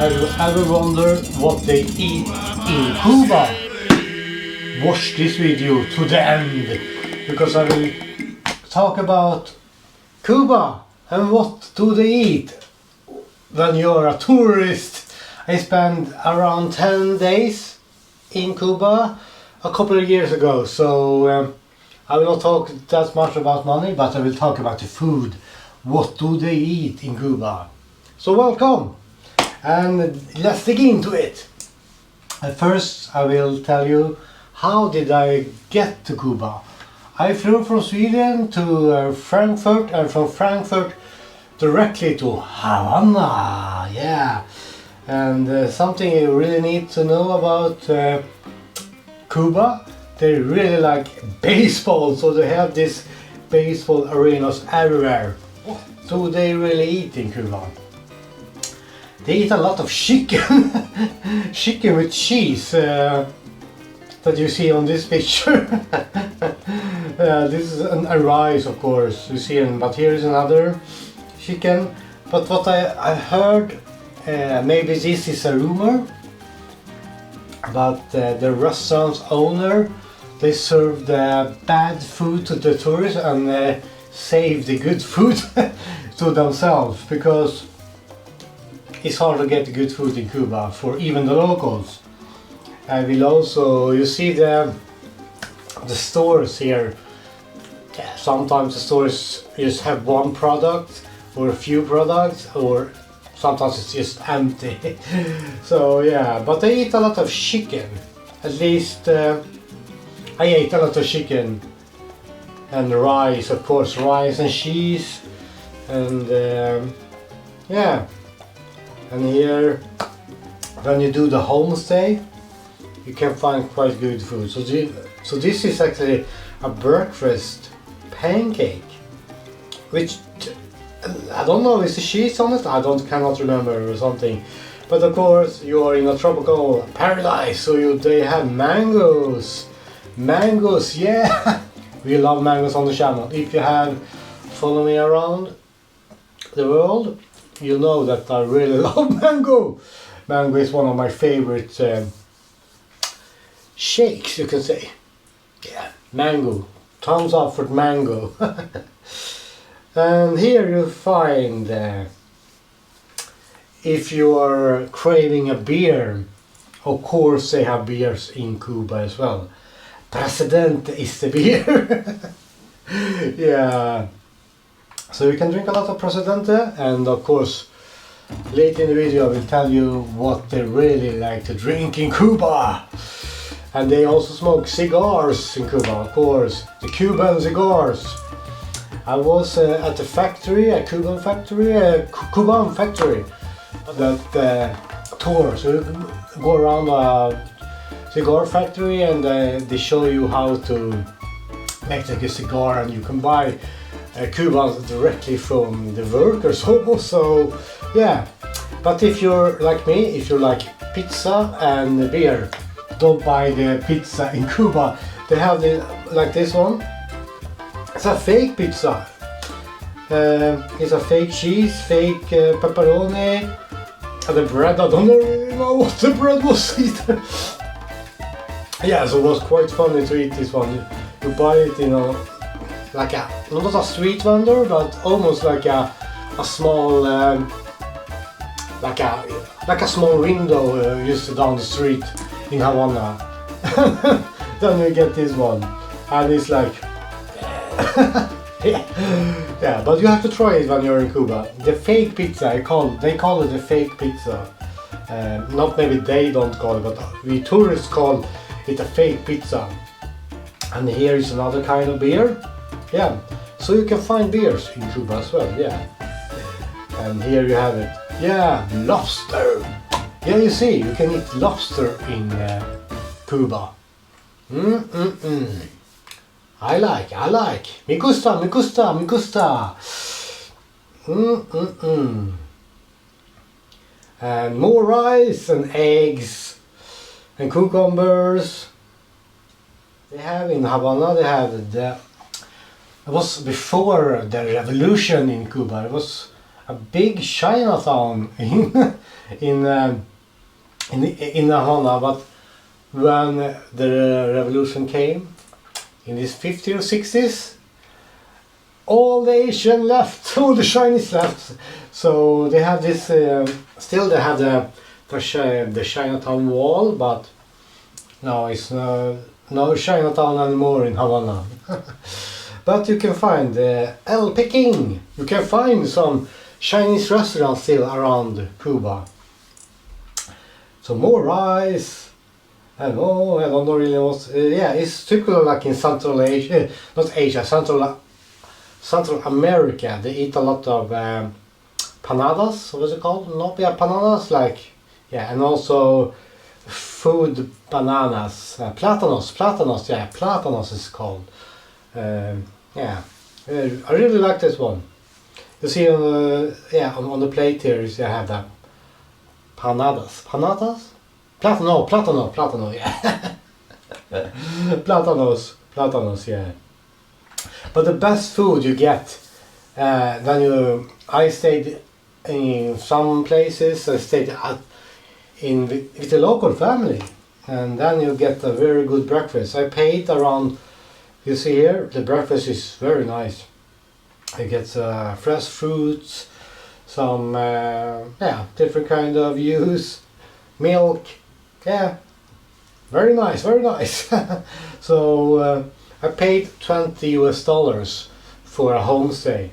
Have you ever wondered what they eat in Cuba? Watch this video to the end, because I will talk about Cuba and what do they eat when you're a tourist. I spent around 10 days in Cuba a couple of years ago, so I will not talk that much about money, but I will talk about the food. What do they eat in Cuba? So welcome, and let's dig into it. At first I will tell you how did I get to Cuba. I flew from Sweden to Frankfurt, and from Frankfurt directly to Havana. Yeah, and something you really need to know about Cuba, they really like baseball, so they have these baseball arenas everywhere. What do they really eat in Cuba? They eat a lot of chicken, chicken with cheese, that you see on this picture. This is a rice, of course, you see, but here is another chicken. But what I heard, maybe this is a rumor, but the restaurant's owner, they serve the bad food to the tourists and save the good food to themselves, because it's hard to get good food in Cuba for even the locals. I will also, you see the stores here. Yeah, sometimes the stores just have one product or a few products, or sometimes it's just empty. So yeah, but they eat a lot of chicken. At least I ate a lot of chicken and rice, of course, rice and cheese, and yeah. And here, when you do the homestay, you can find quite good food. So this is actually a breakfast pancake, which I don't know, is the cheese on it? I cannot remember or something. But of course, you are in a tropical paradise, so they have mangoes. Mangoes, yeah! We love mangoes on the channel. If you have followed me around the world, you know that I really love mango. Mango is one of my favorite shakes, you can say. Yeah, mango. Thumbs up for mango. And here you find, if you are craving a beer, of course they have beers in Cuba as well. Presidente is the beer. Yeah. So you can drink a lot of Presidente, and of course later in the video I will tell you what they really like to drink in Cuba. And they also smoke cigars in Cuba, of course, the Cuban cigars. I was at a factory, a Cuban factory, that tour. So you go around a cigar factory and they show you how to make like a cigar, and you can buy Cubans directly from the workers almost. So yeah, but if you're like me, if you like pizza and beer, don't buy the pizza in Cuba. They have like this one. It's a fake pizza. It's a fake cheese, fake pepperoni, and the bread, I don't really know what the bread was either. Yeah, so it was quite funny to eat this one. You buy it, you know, like not a street vendor, but almost like a small, like a small window just down the street in Havana. Then you get this one, and it's like, yeah, but you have to try it when you're in Cuba. The fake pizza, they call it a fake pizza. Not maybe they don't call it, but we tourists call it a fake pizza. And here is another kind of beer. Yeah, so you can find beers in Cuba as well, yeah. And here you have it. Yeah, lobster. Yeah, you see, you can eat lobster in Cuba. I like. Me gusta. And more rice and eggs and cucumbers. They have in Havana, they have it was before the revolution in Cuba. It was a big Chinatown in Havana, but when the revolution came in the 50s or 60s, all the Asian left, all the Chinese left. So they have this. Still, they have the Chinatown wall, but no, it's no Chinatown anymore in Havana. But you can find El Peking. You can find some Chinese restaurants still around Cuba. So more rice. I don't know really what. Yeah, it's typical like in Central Asia, not Asia, Central America. They eat a lot of panadas. What is it called? No, yeah, panadas. Like, yeah, and also food bananas. Platanos. Yeah, platanos is called. Yeah, I really like this one. You see, on the plate here, you have that panadas. Plátano, yeah. Plátanos, yeah. But the best food you get, I stayed in some places, I stayed with a local family, and then you get a very good breakfast. I paid around, you see here, the breakfast is very nice. I get fresh fruits, some, different kind of juice, milk. Yeah, very nice. So I paid $20 for a homestay,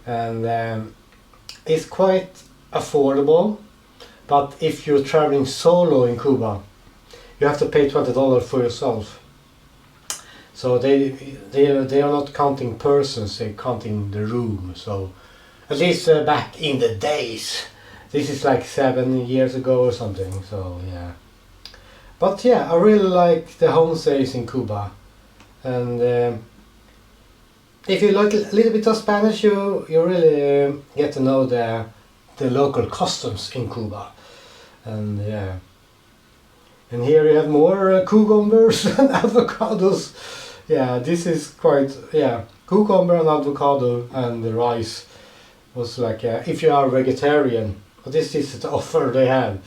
and it's quite affordable. But if you're traveling solo in Cuba, you have to pay $20 for yourself. So they are not counting persons; they're counting the room. So at least back in the days, this is like 7 years ago or something. So yeah. But yeah, I really like the homestays in Cuba, and if you like a little bit of Spanish, you really get to know the local customs in Cuba, and yeah. And here you have more cucumbers and avocados. Yeah, this is quite, yeah, cucumber and avocado and the rice was like if you are vegetarian. This is the offer they have.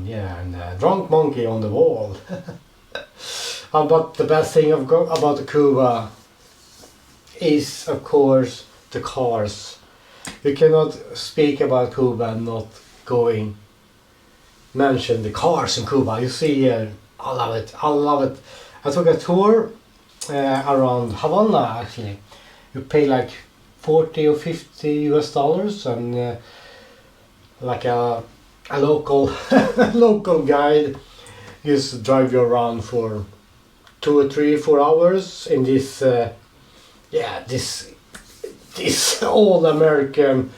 Yeah, and drunk monkey on the wall. But the best thing about Cuba is, of course, the cars. You cannot speak about Cuba and not mention the cars in Cuba. You see here, I love it. I took a tour around Havana actually. You pay like 40 or 50 US dollars, and like a local local guide just drive you around for 2 or 3 or 4 hours in this this old American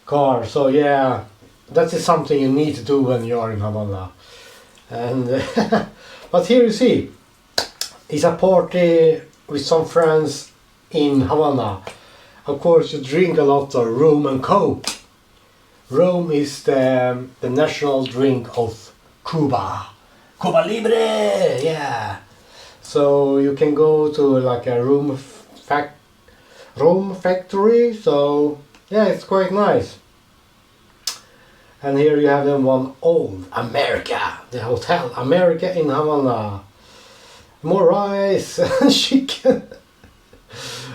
car. So yeah, that is something you need to do when you are in Havana. And but here you see, it's a party with some friends in Havana. Of course, you drink a lot of rum and coke. Rum is the national drink of Cuba. Cuba Libre, yeah. So you can go to like a rum factory. So yeah, it's quite nice. And here you have one old America, the Hotel America in Havana. More rice and chicken.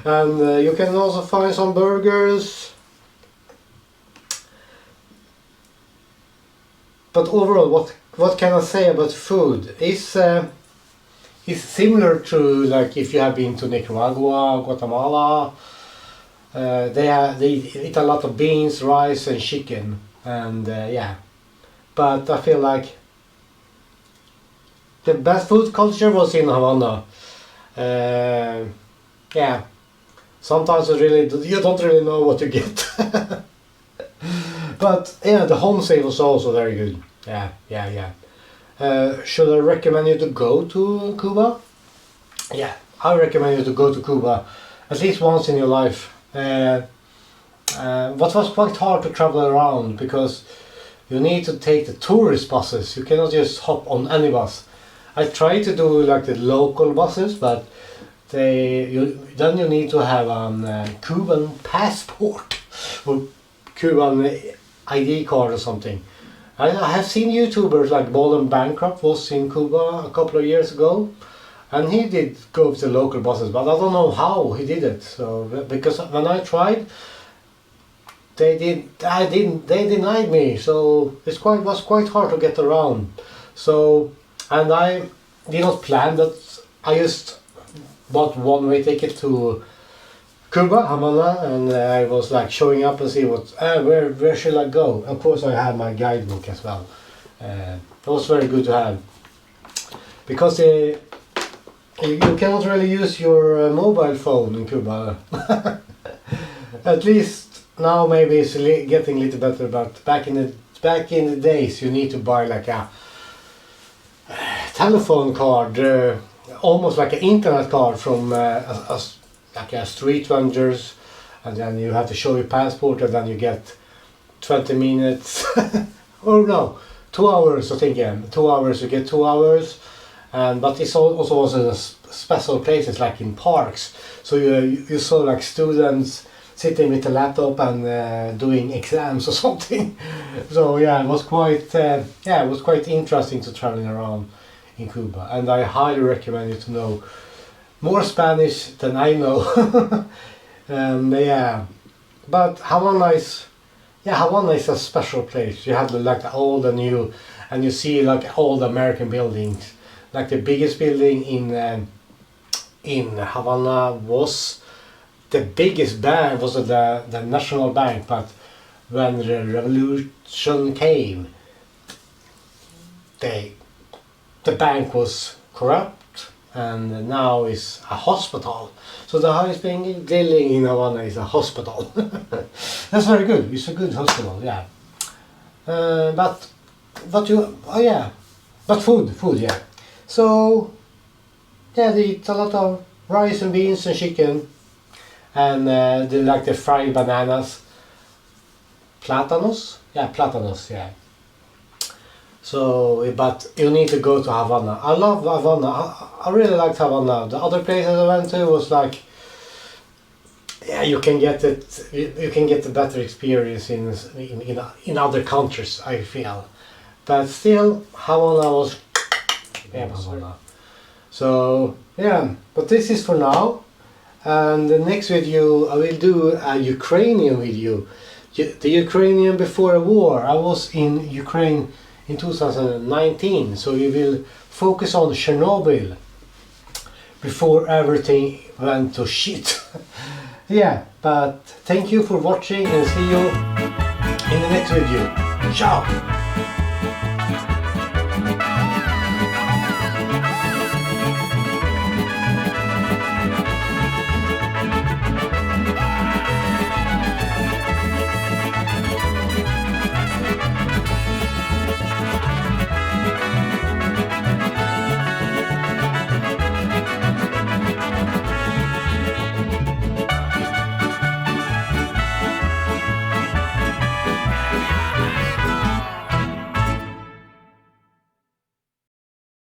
And you can also find some burgers. But overall, what can I say about food? It's similar to like if you have been to Nicaragua, Guatemala. They eat a lot of beans, rice, and chicken, and yeah. But I feel like the best food culture was in Havana. Yeah. Sometimes you don't really know what you get. But yeah, the homestay was also very good. Yeah. Should I recommend you to go to Cuba? Yeah, I recommend you to go to Cuba at least once in your life. What was quite hard to travel around because you need to take the tourist buses. You cannot just hop on any bus. I tried to do like the local buses, but then you need to have a Cuban passport or Cuban ID card or something. I have seen YouTubers like Bolden Bankrupt was in Cuba a couple of years ago, and he did go to the local buses, but I don't know how he did it. So because when I tried, they denied me. So was quite hard to get around. So, and I did not plan that. I just bought one-way ticket to Cuba, Havana, and I was like showing up and see where should I go. Of course, I had my guidebook as well. It was very good to have, because you cannot really use your mobile phone in Cuba. At least now maybe it's getting a little better, but back in the days you need to buy like a telephone card, almost like an internet card from like a street vendors, and then you have to show your passport, and then you get 20 minutes or no, 2 hours. I think 2 hours, you get 2 hours, and but it's also in special places like in parks. So you saw like students sitting with a laptop and doing exams or something. So yeah, it was quite interesting to traveling around in Cuba, and I highly recommend you to know more Spanish than I know. Yeah, but Havana is a special place. You have like the old and new, and you see like old American buildings. Like the biggest building in Havana was the biggest bank, was the National Bank, but when the revolution came, the bank was corrupt, and now is a hospital. So the highest paying building in Havana is a hospital. That's very good. It's a good hospital, yeah. But food, yeah. So yeah, they eat a lot of rice and beans and chicken, and they like the fried bananas. Platanos, yeah. So, but you need to go to Havana. I love Havana. I really liked Havana. The other places I went to was like, yeah, you can get it. You can get a better experience in other countries, I feel. But still, Havana was Havana. So yeah, but this is for now. And the next video I will do a Ukrainian video. The Ukrainian before a war. I was in Ukraine in 2019, so we will focus on Chernobyl before everything went to shit. Yeah, but thank you for watching, and see you in the next video. Ciao!